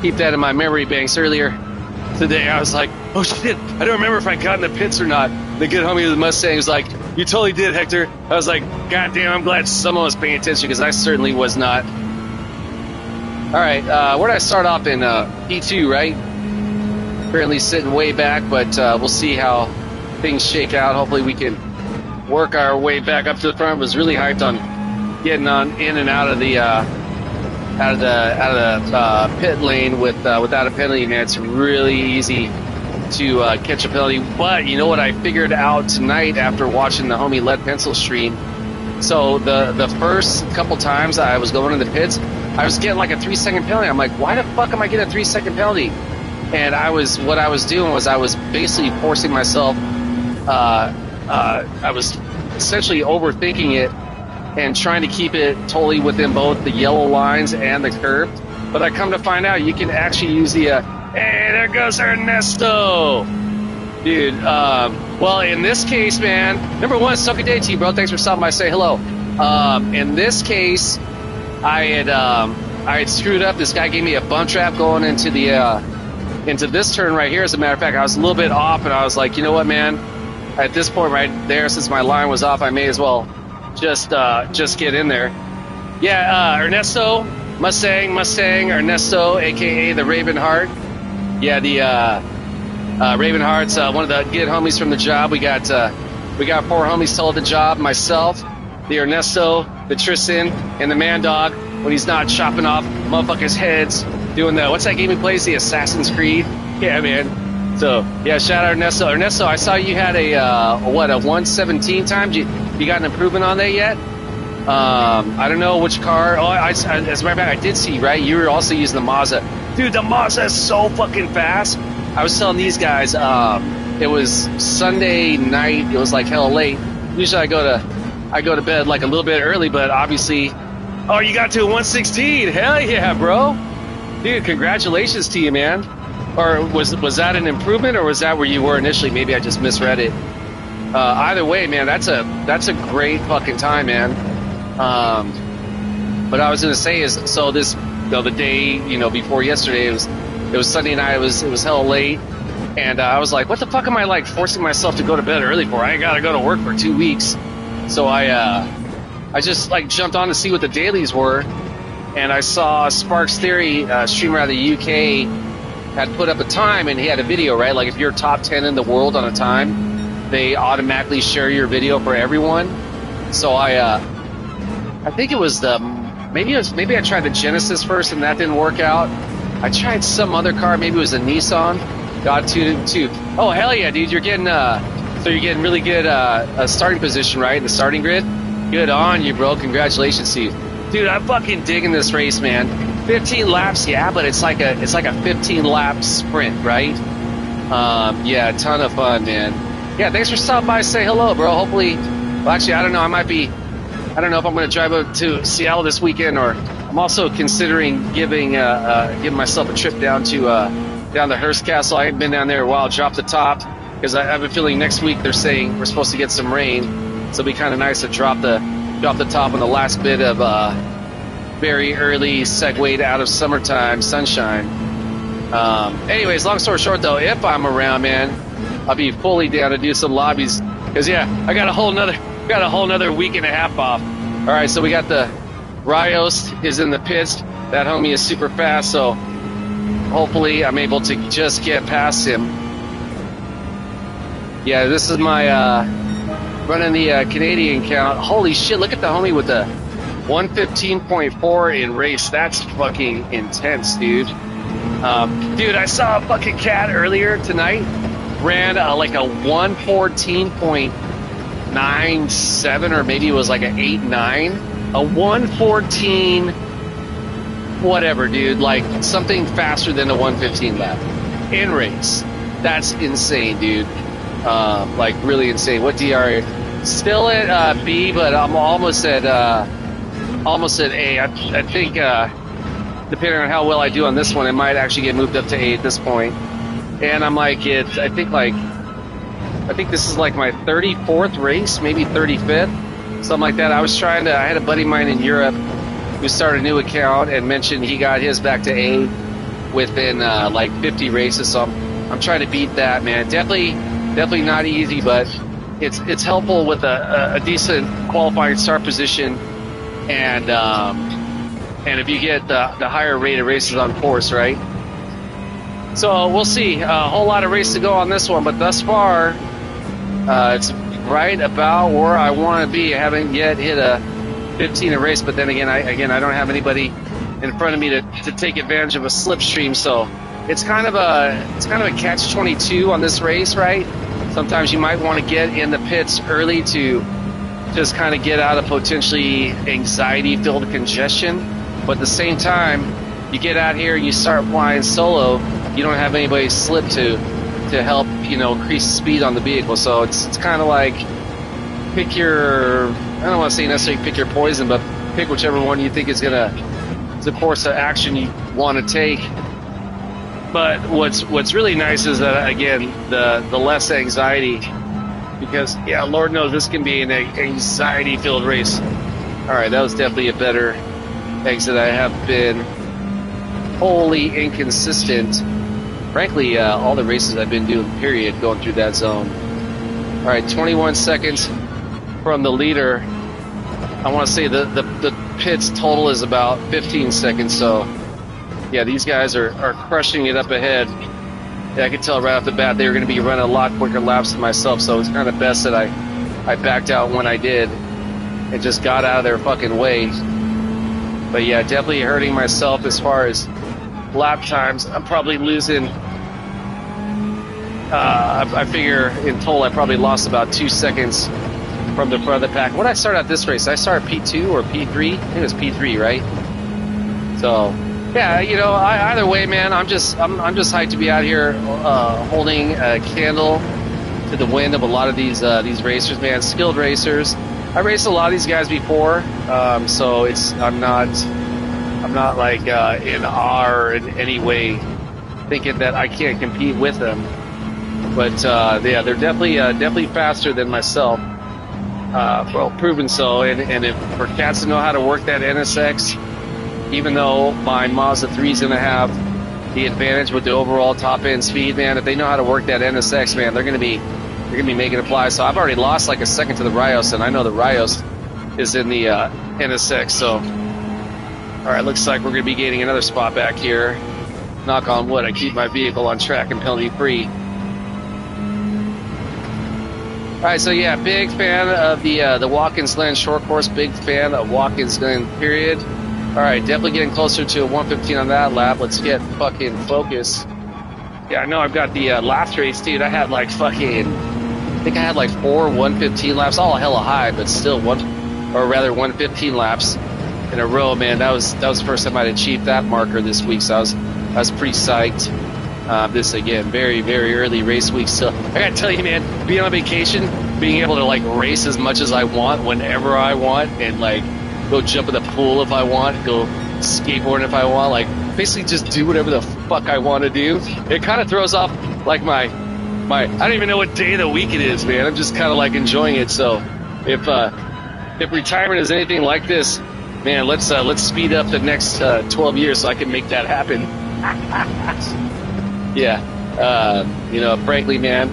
keep that in my memory banks. Earlier today, I was like, oh shit, I don't remember if I got in the pits or not. The good homie with the Mustang was like, you totally did, Hector. I was like, God damn, I'm glad someone was paying attention because I certainly was not. All right, where did I start off in P2, right? Currently sitting way back, but we'll see how things shake out. Hopefully we can work our way back up to the front. Was really hyped on getting on in and out of the pit lane without a penalty, man. It's really easy to catch a penalty. But you know what I figured out tonight after watching the homie Lead Pencil stream? So the first couple times I was going in the pits, I was getting like a 3-second penalty. I'm like, why the fuck am I getting a 3-second penalty? And what I was doing was I was basically forcing myself. I was essentially overthinking it and trying to keep it totally within both the yellow lines and the curb. But I come to find out you can actually use the, hey, there goes Ernesto. Dude, well, in this case, man, number one, suck a day to you, bro. Thanks for stopping by, say hello. In this case, I had screwed up. This guy gave me a bump trap going into this turn right here. As a matter of fact, I was a little bit off, and I was like, you know what, man? At this point right there, since my line was off, I may as well just get in there. Yeah, Ernesto, Mustang, Ernesto, a.k.a. the Ravenheart. Yeah, the Ravenheart's one of the good homies from the job. We got 4 homies told the job, myself, the Ernesto, the Tristan, and the Man Dog when he's not chopping off motherfuckers' heads, doing what's that game he plays, the Assassin's Creed? Yeah, man. So, yeah, shout out Ernesto. Ernesto, I saw you had a 117 time. You got an improvement on that yet? I don't know which car. Oh, as a matter of fact, I did see, right? You were also using the Mazda. Dude, the Mazda is so fucking fast. I was telling these guys, it was Sunday night. It was like hella late. Usually I go to bed like a little bit early, but obviously, oh, you got to a 116. Hell yeah, bro. Dude, congratulations to you, man. Or was that an improvement, or was that where you were initially? Maybe I just misread it. Either way, man, that's a great fucking time, man. But I was gonna say is, so this, the day, before yesterday, it was Sunday night. It was hella late, and I was like, what the fuck am I like forcing myself to go to bed early for? I ain't gotta go to work for 2 weeks. So I just like jumped on to see what the dailies were, and I saw Sparks Theory, streamer out of the UK, had put up a time, and he had a video, right? Like if you're top 10 in the world on a time, they automatically share your video for everyone. So I think it was maybe I tried the Genesis first and that didn't work out. I tried some other car, maybe it was a Nissan. Got to. Oh hell yeah, dude! You're getting really good starting position, right? In the starting grid. Good on you, bro. Congratulations to you, dude. I'm fucking digging this race, man. 15 laps, yeah, but it's like a 15 lap sprint, right? Yeah, a ton of fun, man. Yeah, thanks for stopping by. Say hello, bro. Hopefully, well, actually, I don't know. I don't know if I'm going to drive up to Seattle this weekend, or I'm also considering giving myself a trip down to Hearst Castle. I ain't been down there in a while. Drop the top, because I have a feeling next week they're saying we're supposed to get some rain, so it'll be kind of nice to drop the top on the last bit of very early segued out of summertime sunshine. Anyways, long story short though, if I'm around, man, I'll be fully down to do some lobbies, because yeah, I got a whole nother week and a half off. All right, so we got the Rios is in the pits. That homie is super fast, so hopefully I'm able to just get past him. Yeah, this is my running the Canadian count. Holy shit, look at the homie with the 115.4 in race. That's fucking intense, dude. Dude, I saw a fucking cat earlier tonight. Ran like a 114.97, or maybe it was like an 8.9. A 114 whatever, dude, like something faster than a 115 lap in race. That's insane, dude. Like really insane. What DR? Still at B, but I'm almost at A. I think depending on how well I do on this one, it might actually get moved up to A at this point. And I'm like I think this is like my 34th race, maybe 35th, something like that. I had a buddy of mine in Europe who started a new account and mentioned he got his back to A within like 50 races. So I'm trying to beat that, man. Definitely not easy, but it's helpful with a decent qualifying start position, and if you get the higher rate of races on course, right? So we'll see. A whole lot of race to go on this one, but thus far, it's right about where I want to be. I haven't yet hit a 15 a race, but then again, I don't have anybody in front of me to take advantage of a slipstream, so it's kind of a catch-22 on this race, right? Sometimes you might want to get in the pits early to just kind of get out of potentially anxiety-filled congestion, but at the same time, you get out here and you start flying solo, you don't have anybody slip to help, increase speed on the vehicle. So it's kind of like pick your, I don't want to say necessarily pick your poison, but pick whichever one you think is the course of action you want to take. But what's really nice is that, again, the less anxiety, because yeah, Lord knows this can be an anxiety-filled race. All right, that was definitely a better exit. I have been wholly inconsistent. Frankly, all the races I've been doing, period, going through that zone. All right, 21 seconds from the leader. I want to say the pits total is about 15 seconds, so yeah, these guys are crushing it up ahead. Yeah, I could tell right off the bat they were going to be running a lot quicker laps than myself, so it's kind of best that I backed out when I did and just got out of their fucking way. But yeah, definitely hurting myself as far as lap times. I'm probably losing, I figure in total I probably lost about 2 seconds from the front of the pack. When I started out this race, I started P2 or P3? I think it was P3, right? So yeah, either way, man, I'm just hyped to be out here holding a candle to the wind of a lot of these racers, man. Skilled racers. I raced a lot of these guys before, so I'm not like in awe or in any way thinking that I can't compete with them. But yeah, they're definitely faster than myself. Well, proven so. And if for cats to know how to work that NSX, even though my Mazda 3 is going to have the advantage with the overall top end speed, man, if they know how to work that NSX, man, they're going to be making it fly. So I've already lost like a second to the Rios, and I know the Rios is in the NSX. So, all right, looks like we're going to be gaining another spot back here. Knock on wood, I keep my vehicle on track and penalty free. All right, so yeah, big fan of the Watkin Glen short course. Big fan of Watkin Glen, period. All right, definitely getting closer to a 115 on that lap. Let's get fucking focused. Yeah, I know I've got the last race, dude. I had like I think I had like 4 115 laps, all hella high, but still 115 laps in a row, man. That was the first time I'd achieved that marker this week, so I was pretty psyched. This again, very, very early race week. So I gotta tell you, man, being on vacation, being able to like race as much as I want, whenever I want, and like go jump in the pool if I want, go skateboarding if I want, like basically just do whatever the fuck I want to do. It kind of throws off like my I don't even know what day of the week it is, man. I'm just kind of like enjoying it. So if retirement is anything like this, man, let's speed up the next 12 years so I can make that happen. Yeah. Frankly, man,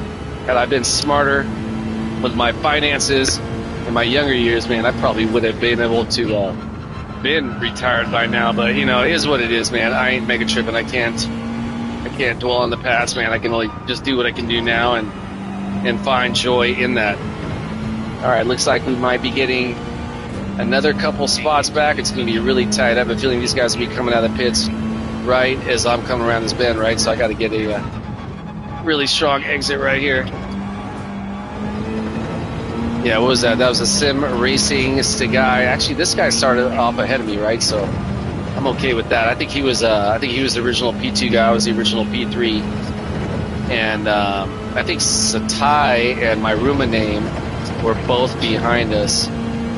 had I been smarter with my finances in my younger years, man, I probably would have been able to been retired by now. But it is what it is, man. I ain't mega tripping. I can't dwell on the past, man. I can only just do what I can do now and find joy in that. All right, looks like we might be getting another couple spots back. It's going to be really tight. I have a feeling these guys will be coming out of the pits right as I'm coming around this bend, right? So I got to get a really strong exit right here. Yeah, what was that? That was a sim racing guy. Actually, this guy started off ahead of me, right? So I'm okay with that. I think he was the original P2 guy. I was the original P3, and I think Satai and my Ruma name were both behind us.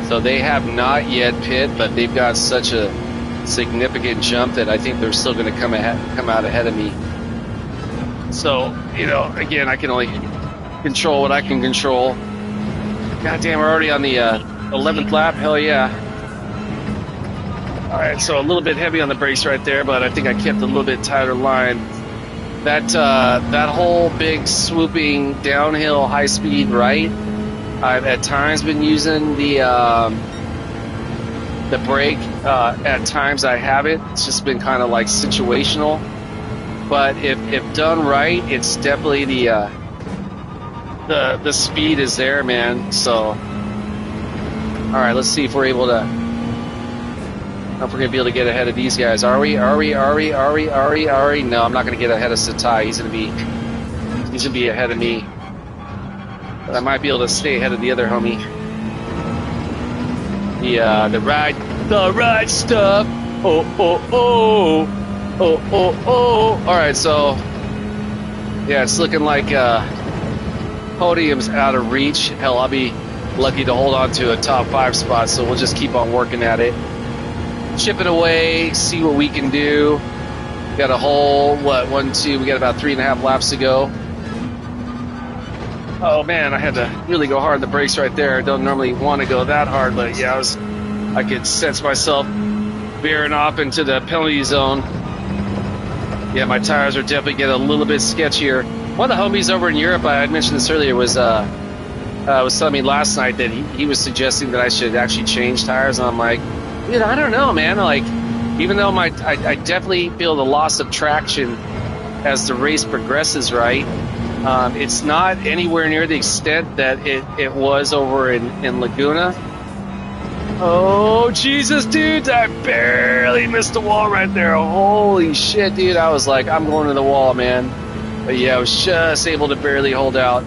So they have not yet pit, but they've got such a significant jump that I think they're still going to come out ahead of me. So again, I can only control what I can control. God damn, we're already on the 11th lap. Hell yeah. All right, so a little bit heavy on the brakes right there, but I think I kept a little bit tighter line. That whole big swooping downhill high speed right, I've at times been using the brake. At times I haven't. It's just been kind of like situational. But if done right, it's definitely the speed is there, man. So, all right, let's see if we're able to. If we're gonna be able to get ahead of these guys. Are we? No, I'm not gonna get ahead of Satai. He's gonna be ahead of me. But I might be able to stay ahead of the other homie. The ride stuff. Oh. All right, so yeah, it's looking like podium's out of reach. Hell, I'll be lucky to hold on to a top 5 spot. So we'll just keep on working at it. Chipping away, see what we can do. We got a whole, we got about 3.5 laps to go. Oh man, I had to really go hard on the brakes right there. I don't normally want to go that hard, but yeah, I could sense myself veering off into the penalty zone. Yeah, my tires are definitely getting a little bit sketchier. One of the homies over in Europe, I had mentioned this earlier, was telling me last night that he was suggesting that I should actually change tires, and I'm like, dude, I don't know, man. Like, even though I definitely feel the loss of traction as the race progresses, right? It's not anywhere near the extent that it was over in Laguna. Oh, Jesus, dude, I barely missed the wall right there. Holy shit, dude. I was like, I'm going to the wall, man. But yeah, I was just able to barely hold out.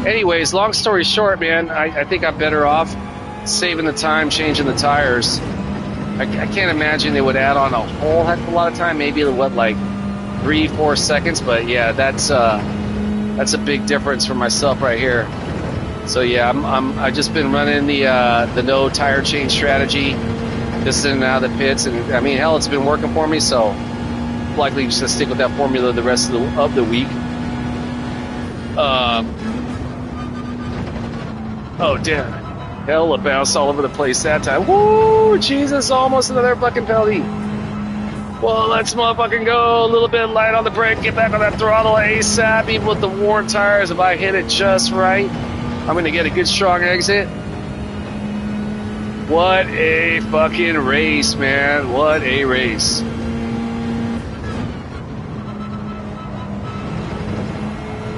Anyways, long story short, man, I think I'm better off saving the time, changing the tires. I can't imagine it would add on a whole heck of a lot of time, maybe like 3-4 seconds, but yeah, that's a big difference for myself right here. So yeah, I've just been running the no tire change strategy, just in and out of the pits, and I mean, hell, it's been working for me, so likely just to stick with that formula the rest of the week. Oh damn, hell, a bounce all over the place that time. Woo, Jesus, almost another fucking penalty. Well, let's motherfucking go. A little bit light on the brake, get back on that throttle ASAP. Even with the worn tires, if I hit it just right, I'm gonna get a good strong exit. What a fucking race, man. What a race.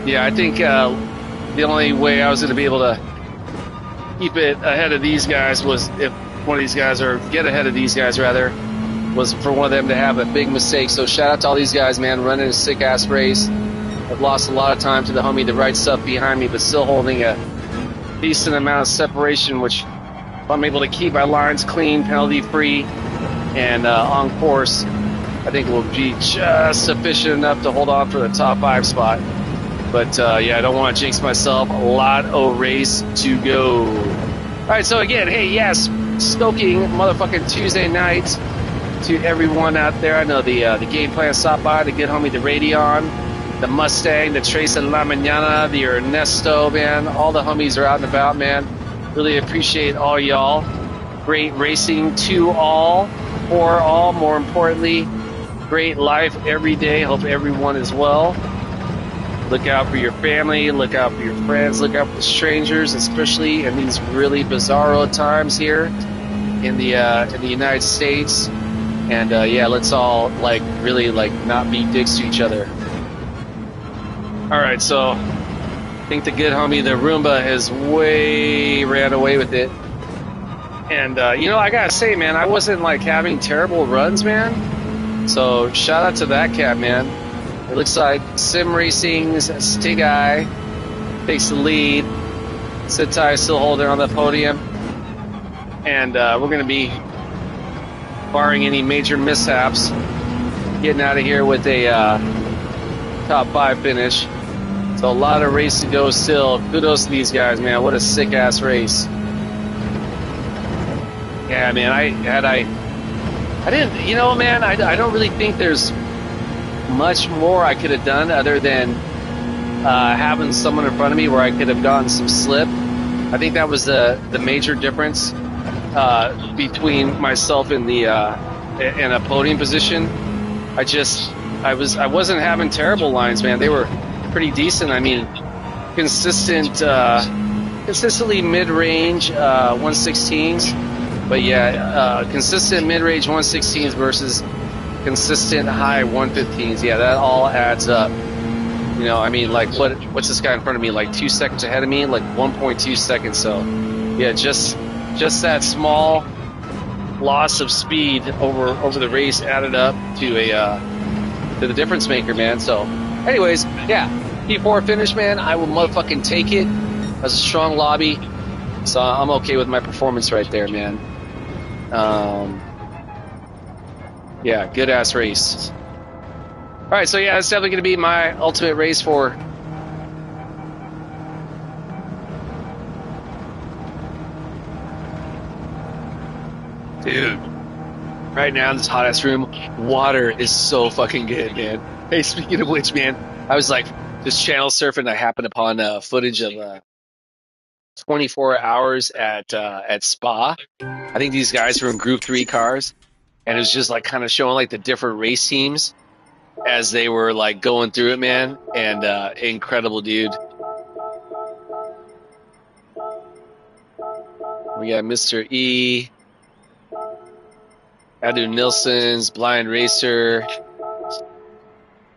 Yeah, I think the only way I was gonna be able to keep it ahead of these guys was if one of these guys, or get ahead of these guys rather, was for one of them to have a big mistake. So shout out to all these guys, man, running a sick ass race. I've lost a lot of time to the homie, the right stuff behind me, but still holding a decent amount of separation, which if I'm able to keep my lines clean, penalty free, and on course, I think will be just sufficient enough to hold on for the top 5 spot. But yeah, I don't want to jinx myself. A lot of race to go. All right, so again, hey, yes, Stoking motherfucking Tuesday night to everyone out there. I know the game plan stopped by to get homie the Radeon. the Mustang, the Trace La Mañana, the Ernesto, man. All the homies are out and about, man. Really appreciate all y'all. Great racing to all, for all, more importantly. Great life every day. Hope everyone is well. Look out for your family. Look out for your friends. Look out for strangers, especially in these really bizarro times here in the United States. And yeah, let's all like really like not be dicks to each other. All right, so I think the good homie, the Roomba, has way ran away with it. And you know, I gotta say, man, I wasn't like having terrible runs, man. So shout out to that cat, man. It looks like Sim Racing's Stig Eye takes the lead. Sitai still holding on the podium. And we're going to be, barring any major mishaps, getting out of here with a top 5 finish. So a lot of race to go still. Kudos to these guys, man. What a sick-ass race. Yeah, man, I didn't, you know, man, I don't really think there's much more I could have done other than having someone in front of me where I could have gotten some slip. I think that was the major difference between myself and the in a podium position. I wasn't having terrible lines, man. They were pretty decent. I mean, consistently mid-range 116s, but yeah, consistent mid-range 116s versus consistent high 115s. Yeah, that all adds up. You know, I mean, like, what's this guy in front of me? Like 2 seconds ahead of me, like 1.2 seconds. So, yeah, just that small loss of speed over the race added up to the difference maker, man. So, anyways, yeah, P4 finish, man. I will motherfucking take it. That's a strong lobby, so I'm okay with my performance right there, man. Yeah, good ass race. All right, so yeah, it's definitely going to be my ultimate race for. Dude, right now in this hot ass room, water is so fucking good, man. Hey, speaking of which, man, I was like just channel surfing. I happened upon footage of 24 hours at Spa. I think these guys were in Group 3 cars, and it was just like kind of showing like the different race teams as they were like going through it, man. And incredible, dude. We got Mr. E, Adu Nilsson's Blind Racer.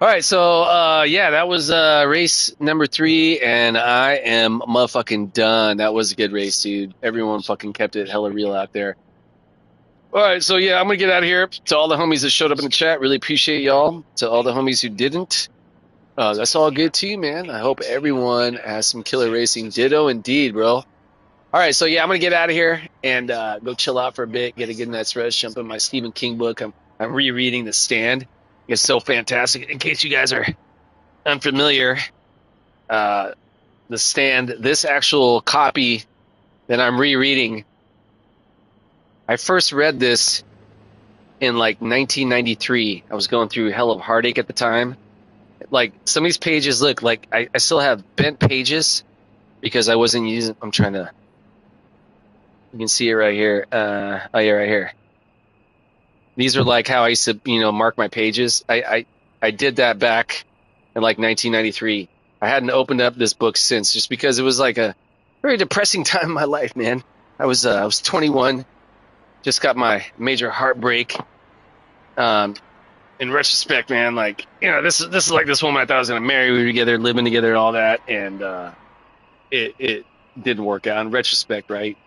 All right, so yeah, that was race number 3, and I am motherfucking done. That was a good race, dude. Everyone fucking kept it hella real out there. All right, so yeah, I'm gonna get out of here. To all the homies that showed up in the chat, really appreciate y'all. To all the homies who didn't, that's all good too, man. I hope everyone has some killer racing. Ditto indeed, bro. All right, so yeah, I'm gonna get out of here and go chill out for a bit, get a good night's rest, jump in my Stephen King book. I'm rereading The Stand. It's so fantastic. In case you guys are unfamiliar, The Stand, this actual copy that I'm rereading, I first read this in like 1993. I was going through hell of heartache at the time. Like some of these pages look like I still have bent pages because I wasn't using. I'm trying to. You can see it right here. Oh yeah, right here. These are like how I used to, mark my pages. I did that back in like 1993. I hadn't opened up this book since, just because it was like a very depressing time in my life, man. I was 21. Just got my major heartbreak. In retrospect, man, like, this is like this woman I thought I was gonna marry. We were together, living together, and all that, and it didn't work out. In retrospect, right?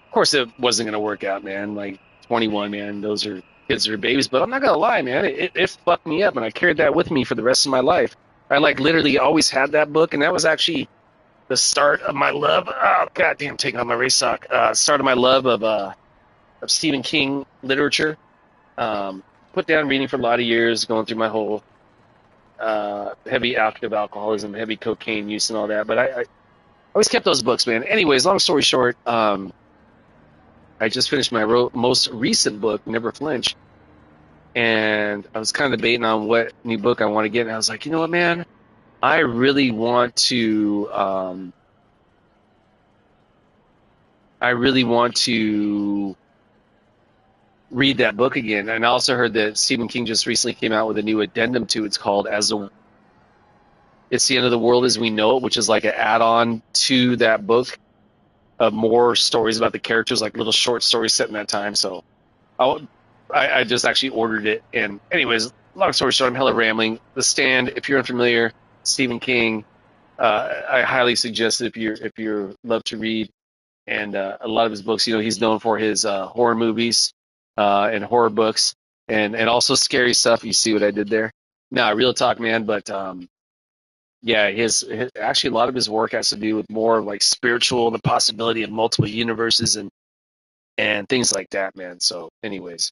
Of course, it wasn't gonna work out, man. Like 21, man, those are kids are babies. But I'm not gonna lie, man, it fucked me up, and I carried that with me for the rest of my life. I like literally always had that book, and that was actually the start of my love. Oh goddamn, taking off my race sock. Start of my love of Stephen King literature. Put down reading for a lot of years, going through my whole heavy active alcoholism, heavy cocaine use, and all that. But I always kept those books, man. Anyways, long story short, I just finished my most recent book, Never Flinch, and I was kind of debating on what new book I want to get. And I was like, you know what, man? I really want to. I really want to read that book again. And I also heard that Stephen King just recently came out with a new addendum to it. It's called It's the End of the World as We Know It, which is like an add-on to that book of more stories about the characters, like little short stories set in that time. So I just actually ordered it. And anyways, long story short, I'm hella rambling. The Stand, if you're unfamiliar, Stephen King, I highly suggest it if you love to read. And a lot of his books, he's known for his horror movies and horror books, and also scary stuff. You see what I did there? No, real talk, man. But yeah, his actually a lot of his work has to do with more like spiritual, the possibility of multiple universes and things like that, man. So, anyways,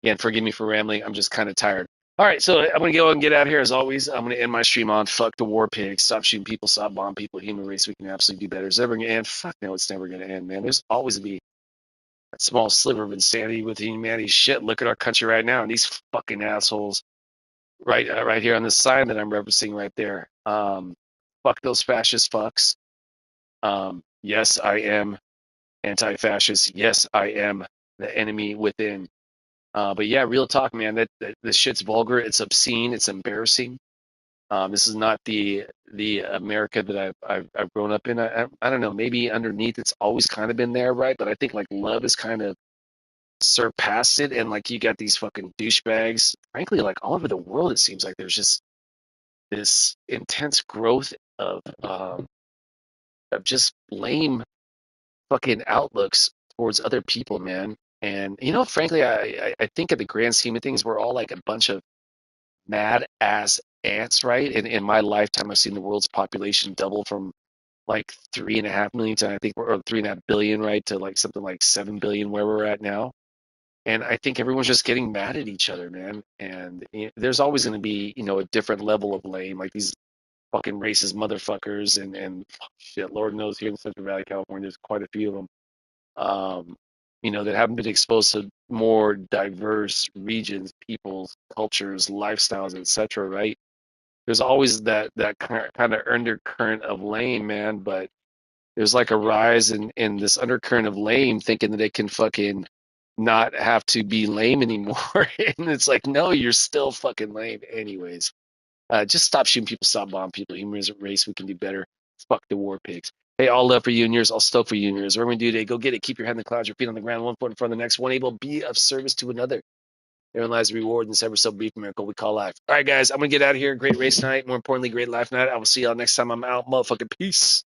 again, forgive me for rambling. I'm just kind of tired. All right, so I'm gonna go and get out of here as always. I'm gonna end my stream on fuck the war pigs, stop shooting people, stop bombing people, human race. We can absolutely do better. Is it ever gonna end? Fuck no, it's never gonna end, man. There's always gonna be that small sliver of insanity with humanity. Shit, look at our country right now, and these fucking assholes right here on this sign that I'm referencing right there. Fuck those fascist fucks. Yes, I am anti-fascist. Yes, I am the enemy within. But yeah, real talk, man. That this shit's vulgar. It's obscene. It's embarrassing. This is not the America that I've grown up in. I don't know. Maybe underneath it's always kind of been there, right? But I think like love is kind of surpassed it, and like you got these fucking douchebags. Frankly, like all over the world, it seems like there's just this intense growth of just lame fucking outlooks towards other people, man. And frankly, I think in the grand scheme of things, we're all like a bunch of mad ass ants, right? And in my lifetime, I've seen the world's population double from like 3.5 million to I think we're or 3.5 billion, right, to like something like 7 billion where we're at now. And I think everyone's just getting mad at each other, man. And there's always going to be, a different level of lame, like these fucking racist motherfuckers, and shit, Lord knows here in Central Valley, California, there's quite a few of them. That haven't been exposed to more diverse regions, peoples, cultures, lifestyles, etc. Right? There's always that kind of undercurrent of lame, man. But there's like a rise in this undercurrent of lame, thinking that it can fucking not have to be lame anymore. And it's like, no, you're still fucking lame anyways. Just stop shooting people, stop bombing people. Human race, we can do better. Fuck the war pigs. Hey, all love for you and yours. I'll stoke for you and yours. What we're going to do today, go get it. Keep your head in the clouds, your feet on the ground, one foot in front of the next, one able to be of service to another. Therein lies the reward in this ever so brief miracle we call life. All right, guys, I'm going to get out of here. Great race tonight. More importantly, great life night. I will see y'all next time I'm out. Motherfucking peace.